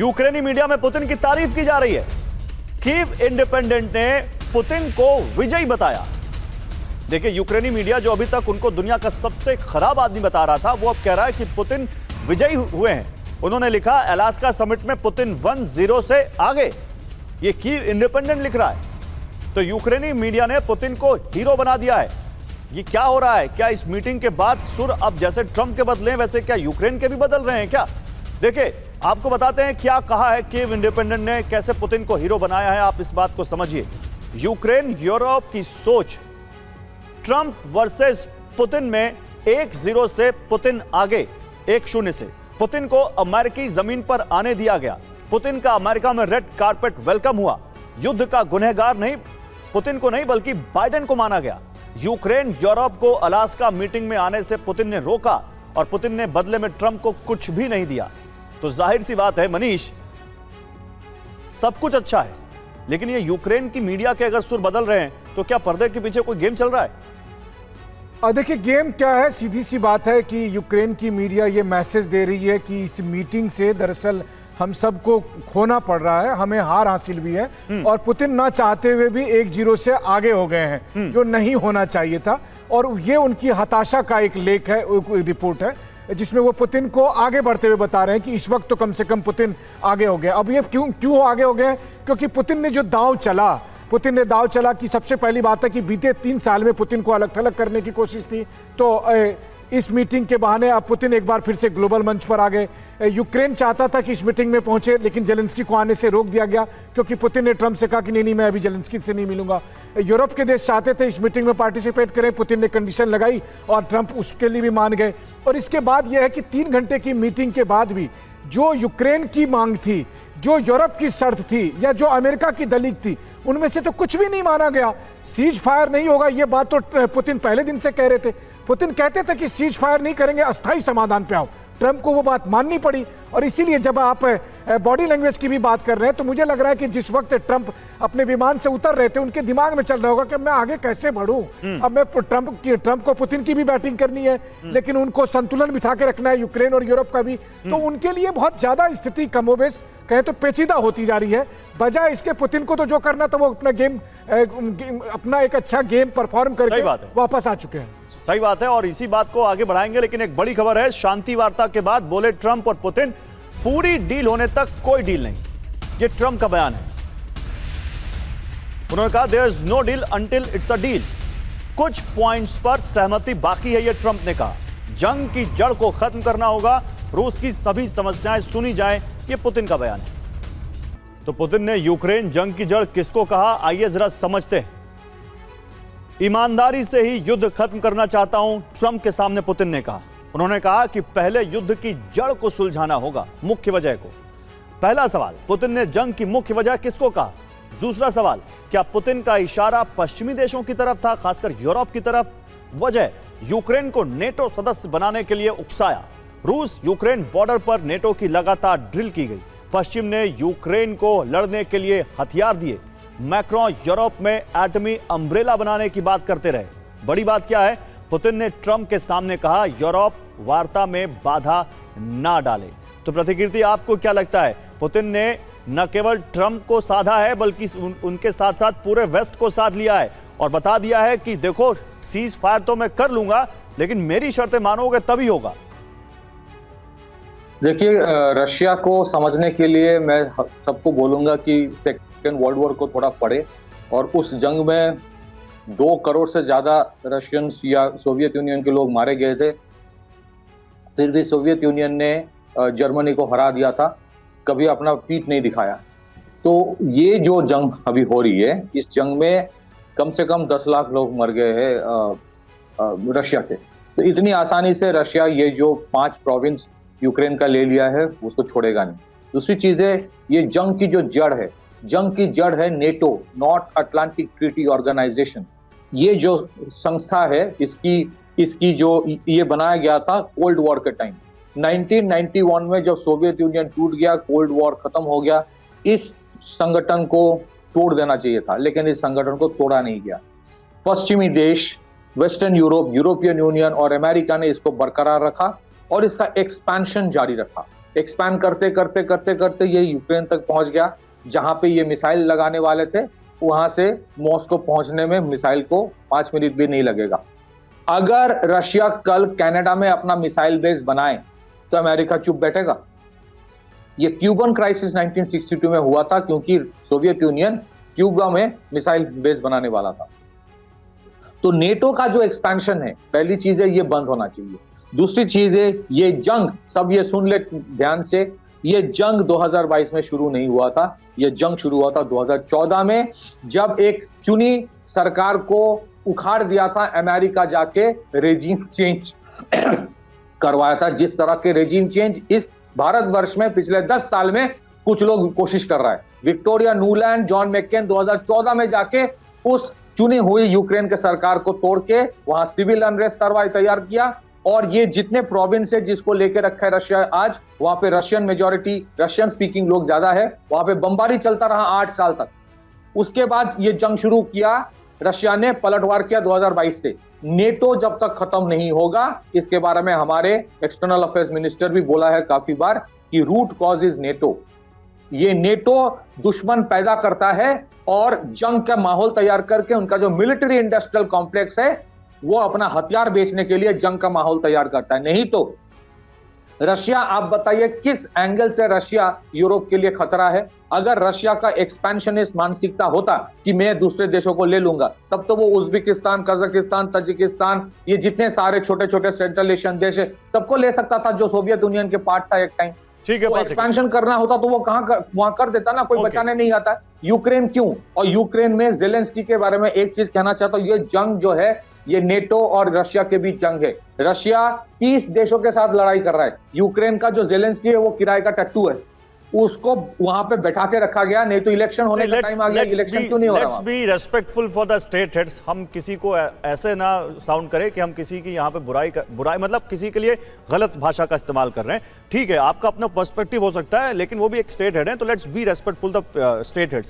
यूक्रेनी मीडिया में पुतिन की तारीफ की जा रही है। कीव इंडिपेंडेंट ने पुतिन को विजयी बताया। देखिए, यूक्रेनी मीडिया जो अभी तक उनको दुनिया का सबसे खराब आदमी बता रहा था, वो अब कह रहा है कि पुतिन विजयी हुए हैं। उन्होंने लिखा, अलास्का समिट में पुतिन 1-0 से आगे। ये कीव इंडिपेंडेंट लिख रहा है। तो यूक्रेनी मीडिया ने पुतिन को हीरो बना दिया है। ये क्या हो रहा है? क्या इस मीटिंग के बाद सुर अब जैसे ट्रंप के बदले वैसे क्या यूक्रेन के भी बदल रहे हैं क्या? देखिए, आपको बताते हैं क्या कहा है कीव इंडिपेंडेंट ने, कैसे पुतिन को हीरो बनाया है। आप इस बात को समझिए। यूक्रेन यूरोप की सोच, ट्रंप वर्सेस पुतिन में 1-0 से पुतिन आगे, 1-0 से पुतिन को अमेरिकी जमीन पर आने दिया गया। पुतिन का अमेरिका में रेड कारपेट वेलकम हुआ। युद्ध का गुनहगार नहीं पुतिन को नहीं बल्कि बाइडेन को माना गया। यूक्रेन यूरोप को अलास्का मीटिंग में आने से पुतिन ने रोका और पुतिन ने बदले में ट्रंप को कुछ भी नहीं दिया। तो जाहिर सी बात है मनीष, सब कुछ अच्छा है, लेकिन ये यूक्रेन की मीडिया के अगर सुर बदल रहे हैं तो क्या पर्दे के पीछे कोई गेम चल रहा है? देखिए, गेम क्या है, सीधी सी बात है कि यूक्रेन की मीडिया ये मैसेज दे रही है कि इस मीटिंग से दरअसल हम सबको खोना पड़ रहा है, हमें हार हासिल भी है और पुतिन ना चाहते हुए भी 1-0 से आगे हो गए हैं, जो नहीं होना चाहिए था। और ये उनकी हताशा का एक लेख है, रिपोर्ट है, जिसमें वो पुतिन को आगे बढ़ते हुए बता रहे हैं कि इस वक्त तो कम से कम पुतिन आगे हो गया। अब ये क्यों आगे हो गए? क्योंकि पुतिन ने जो दांव चला कि सबसे पहली बात है कि बीते 3 साल में पुतिन को अलग थलग करने की कोशिश थी, तो इस मीटिंग के बहाने अब पुतिन एक बार फिर से ग्लोबल मंच पर आ गए। यूक्रेन चाहता था कि इस मीटिंग में पहुंचे, लेकिन जेलेंस्की को आने से रोक दिया गया क्योंकि पुतिन ने ट्रंप से कहा कि नहीं मैं अभी जेलेंस्की से नहीं मिलूंगा। यूरोप के देश चाहते थे इस मीटिंग में पार्टिसिपेट करें, पुतिन ने कंडीशन लगाई और ट्रंप उसके लिए भी मान गए। और इसके बाद यह है कि 3 घंटे की मीटिंग के बाद भी जो यूक्रेन की मांग थी, जो यूरोप की शर्त थी या जो अमेरिका की दलील थी, उनमें से तो कुछ भी नहीं माना गया। सीज फायर नहीं होगा, यह बात तो पुतिन पहले दिन से कह रहे थे। पुतिन कहते थे कि सीज फायर नहीं करेंगे, अस्थायी समाधान पे आओ। ट्रंप को वो बात माननी पड़ी। और इसीलिए जब आप बॉडी लैंग्वेज की भी बात कर रहे हैं तो मुझे लग रहा है कि जिस वक्त ट्रंप अपने विमान से उतर रहे थे, उनके दिमाग में चल रहा होगा कि मैं आगे कैसे बढ़ूं। अब मैं ट्रंप को पुतिन की भी बैटिंग करनी है, लेकिन उनको संतुलन बिठा के रखना है, यूक्रेन और यूरोप का भी। तो उनके लिए बहुत ज्यादा स्थिति कमोबेश कहे तो पेचीदा होती जा रही है। बजाय इसके पुतिन को तो जो करना था वो अपना अपना एक अच्छा गेम परफॉर्म करके वापस आ चुके हैं। सही बात है, और इसी बात को आगे बढ़ाएंगे। लेकिन एक बड़ी खबर है, शांति वार्ता के बाद बोले ट्रंप और पुतिन, पूरी डील होने तक कोई डील नहीं। ये ट्रंप का बयान है। उन्होंने कहा there is no deal until it's a deal. कुछ पॉइंट्स पर सहमति बाकी है, ये ट्रंप ने कहा। जंग की जड़ को खत्म करना होगा, रूस की सभी समस्याएं सुनी जाएं, ये पुतिन का बयान है। तो पुतिन ने यूक्रेन जंग की जड़ किसको कहा, आइए जरा समझते हैं। ईमानदारी से ही युद्ध खत्म करना चाहता हूं, ट्रंप के सामने पुतिन ने कहा। उन्होंने कहा कि पहले युद्ध की जड़ को सुलझाना होगा, मुख्य वजह को। पहला सवाल, पुतिन ने जंग की मुख्य वजह किसको कहा? दूसरा सवाल, क्या पुतिन का इशारा पश्चिमी देशों की तरफ था, खासकर यूरोप की तरफ? वजह, यूक्रेन को नेटो सदस्य बनाने के लिए उकसाया। रूस यूक्रेन बॉर्डर पर नेटो की लगातार ड्रिल की गई। पश्चिम ने यूक्रेन को लड़ने के लिए हथियार दिए। मैक्रोन यूरोप में एटमी अम्ब्रेला बनाने की बात करते रहे। बड़ी बात क्या है, पुतिन ने ट्रंप के सामने कहा यूरोप वार्ता में बाधा ना डाले। तो प्रतिकीर्ति, आपको क्या लगता है, पुतिन ने न केवल ट्रंप को साधा है बल्कि उनके साथ साथ पूरे वेस्ट को साथ लिया है और बता दिया है कि देखो सीज फायर तो मैं कर लूंगा, लेकिन मेरी शर्तें मानोगे तभी होगा? देखिए, रशिया को समझने के लिए मैं सबको बोलूंगा कि सेकेंड वर्ल्ड वॉर को थोड़ा पढ़े, और उस जंग में 2 करोड़ से ज्यादा रशियंस या सोवियत यूनियन के लोग मारे गए थे। फिर भी सोवियत यूनियन ने जर्मनी को हरा दिया था, कभी अपना पीठ नहीं दिखाया। तो ये जो जंग अभी हो रही है, इस जंग में कम से कम 10 लाख लोग मर गए हैं रशिया के। तो इतनी आसानी से रशिया ये जो 5 प्रोविंस यूक्रेन का ले लिया है उसको छोड़ेगा नहीं। दूसरी चीज है, ये जंग की जो जड़ है, जंग की जड़ है NATO, North Atlantic Treaty Organization. ये जो संस्था है, इसकी जो ये बनाया गया था कोल्ड वॉर के टाइम 1991 में, जब सोवियत यूनियन टूट गया, कोल्ड वॉर खत्म हो गया, इस संगठन को तोड़ देना चाहिए था, लेकिन इस संगठन को तोड़ा नहीं गया। पश्चिमी देश, वेस्टर्न यूरोप, यूरोपियन यूनियन और अमेरिका ने इसको बरकरार रखा और इसका एक्सपेंशन जारी रखा। एक्सपैंड करते करते करते करते ये यूक्रेन तक पहुंच गया, जहां पे ये मिसाइल लगाने वाले थे वहां से मॉस्को पहुंचने में मिसाइल को 5 मिनट भी नहीं लगेगा। अगर रशिया कल कनाडा में अपना मिसाइल बेस बनाए तो अमेरिका चुप बैठेगा? ये क्यूबन क्राइसिस 1962 में हुआ था, क्योंकि सोवियत यूनियन क्यूबा में मिसाइल बेस बनाने वाला था। तो नेटो का जो एक्सपेंशन है, पहली चीज है ये बंद होना चाहिए। दूसरी चीज है ये जंग, सब ये सुन ले ध्यान से, ये जंग 2022 में शुरू नहीं हुआ था, ये जंग शुरू हुआ था 2014 में, जब एक चुनी सरकार को उखाड़ दिया था अमेरिका जाके रेजिम चेंज करवाया था। जिस तरह के रेजिम चेंज इस भारतवर्ष में पिछले 10 साल में कुछ लोग कोशिश कर रहा है। विक्टोरिया न्यूलैंड, जॉन मैकेन 2014 में जाके उस चुनी हुई यूक्रेन के सरकार को तोड़ के वहां सिविल अनरेस्ट तैयार किया, और ये जितने प्रोविंस है जिसको लेके रखा है रशिया आज, वहां पे रशियन मेजॉरिटी, रशियन स्पीकिंग लोग ज्यादा है, वहां पे बमबारी चलता रहा 8 साल तक। उसके बाद ये जंग शुरू किया, रशिया ने पलटवार किया 2022 से। नेटो जब तक खत्म नहीं होगा, इसके बारे में हमारे एक्सटर्नल अफेयर्स मिनिस्टर भी बोला है काफी बार कि रूट कॉज इज नेटो। ये नेटो दुश्मन पैदा करता है और जंग का माहौल तैयार करके उनका जो मिलिट्री इंडस्ट्रियल कॉम्प्लेक्स है वो अपना हथियार बेचने के लिए जंग का माहौल तैयार करता है। नहीं तो रशिया, आप बताइए किस एंगल से रशिया यूरोप के लिए खतरा है? अगर रशिया का एक्सपेंशनिस्ट मानसिकता होता कि मैं दूसरे देशों को ले लूंगा, तब तो वो उज्बेकिस्तान, कजाकिस्तान, तजिकिस्तान, ये जितने सारे छोटे छोटे सेंट्रल एशियन देश है सबको ले सकता था, जो सोवियत यूनियन के पार्ट था एक टाइम। ठीक है, वो एक्सपेंशन करना होता तो वो वहां कर देता ना, कोई बचाने नहीं आता। यूक्रेन क्यों? और यूक्रेन में जेलेंस्की के बारे में एक चीज कहना चाहता हूं, ये जंग जो है ये नेटो और रशिया के बीच जंग है। रशिया 30 देशों के साथ लड़ाई कर रहा है। यूक्रेन का जो जेलेंस्की है वो किराए का टट्टू है, उसको वहां पे बैठा के रखा गया। नहीं तो इलेक्शन होने का टाइम आ गया, इलेक्शन क्यों नहीं हो रहा? Let's be respectful for the state heads. हम किसी को ऐसे ना साउंड करें कि हम किसी की यहाँ पे बुराई मतलब किसी के लिए गलत भाषा का इस्तेमाल कर रहे हैं। ठीक है, आपका अपना पर्सपेक्टिव हो सकता है, लेकिन वो भी एक स्टेट हेड है, तो let's be respectful the state heads.